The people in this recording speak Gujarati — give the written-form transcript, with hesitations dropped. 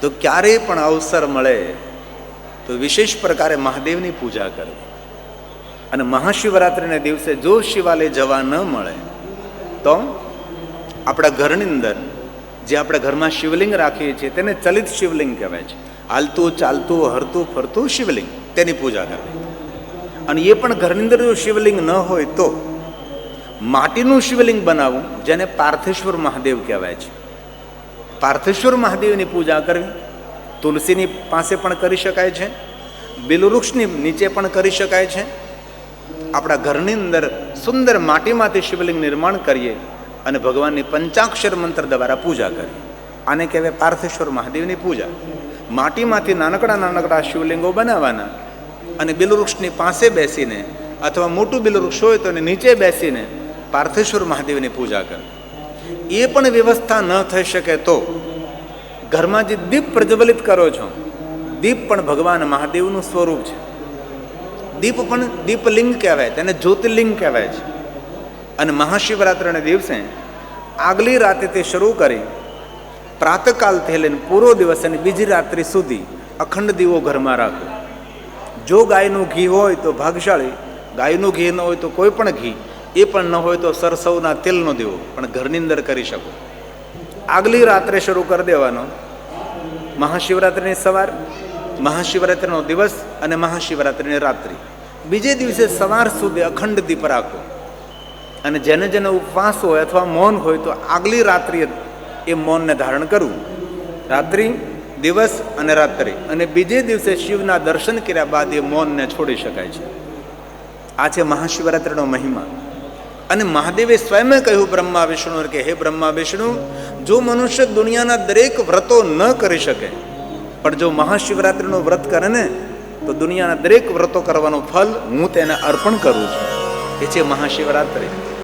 તો ક્યારેય પણ અવસર મળે તો વિશેષ પ્રકારે મહાદેવની પૂજા કરવી. અને મહાશિવરાત્રિના દિવસે જો શિવાલય જવા ન મળે તો આપણા ઘરની અંદર જે આપણે ઘરમાં શિવલિંગ રાખીએ છીએ તેને ચલિત શિવલિંગ કહેવાય છે. હાલતું ચાલતું હરતું ફરતું શિવલિંગ, તેની પૂજા કરવી. અને એ પણ ઘરની અંદર જો શિવલિંગ ન હોય તો માટીનું શિવલિંગ બનાવવું, જેને પાર્થેશ્વર મહાદેવ કહેવાય છે. પાર્થેશ્વર મહાદેવની પૂજા કરવી તુલસીની પાસે પણ કરી શકાય છે, બિલવૃક્ષની નીચે પણ કરી શકાય છે. આપણા ઘરની અંદર સુંદર માટીમાંથી શિવલિંગ નિર્માણ કરીએ અને ભગવાનની પંચાક્ષર મંત્ર દ્વારા પૂજા કરીએ. આને કહેવાય પાર્થેશ્વર મહાદેવની પૂજા. માટીમાંથી નાનકડા નાનકડા શિવલિંગો બનાવવાના અને બિલવૃક્ષની પાસે બેસીને અથવા મોટું બિલવૃક્ષ હોય તો એની નીચે બેસીને પાર્થેશ્વર મહાદેવની પૂજા કરવી. એ પણ વ્યવસ્થા ન થઈ શકે તો ઘરમાં જે દીપ પ્રજ્વલિત કરો છો, દીપ પણ ભગવાન મહાદેવનું સ્વરૂપ છે. દીપ પણ દીપલિંગ કહેવાય, તેને જ્યોતિર્લિંગ કહેવાય છે. અને મહાશિવરાત્રિના દિવસે આગલી રાતેથી શરૂ કરી પ્રાતકાલથી લઈને પૂરો દિવસ અને બીજી રાત્રિ સુધી અખંડ દીવો ઘરમાં રાખો. જો ગાયનું ઘી હોય તો ભાગશાળી, ગાયનું ઘી ન હોય તો કોઈ પણ ઘી, એ પણ ન હોય તો સરસવના તેલનો દીવો પણ ઘરની અંદર કરી શકો. આગલી રાત્રે શરૂ કરી દેવાનો. મહાશિવરાત્રિની સવાર, મહાશિવરાત્રિનો દિવસ અને મહાશિવરાત્રિની રાત્રિ, બીજે દિવસે સવાર સુધી અખંડ દીપ રાખો. અને જેને જેને ઉપવાસ હોય અથવા મૌન હોય તો આગલી રાત્રિએ એ મૌનને ધારણ કરવું. રાત્રિ, દિવસ અને રાત્રિ, અને બીજે દિવસે શિવના દર્શન કર્યા બાદ એ મૌનને છોડી શકાય છે. આ છે મહાશિવરાત્રિનો મહિમા. અને મહાદેવે સ્વયં કહ્યું બ્રહ્મા વિષ્ણુ કે હે બ્રહ્મા વિષ્ણુ, જો મનુષ્ય દુનિયાના દરેક વ્રતો ન કરી શકે પણ જો મહાશિવરાત્રિનું વ્રત કરે ને તો દુનિયાના દરેક વ્રતો કરવાનું ફલ હું તેને અર્પણ કરું છું. એ છે મહાશિવરાત્રિ.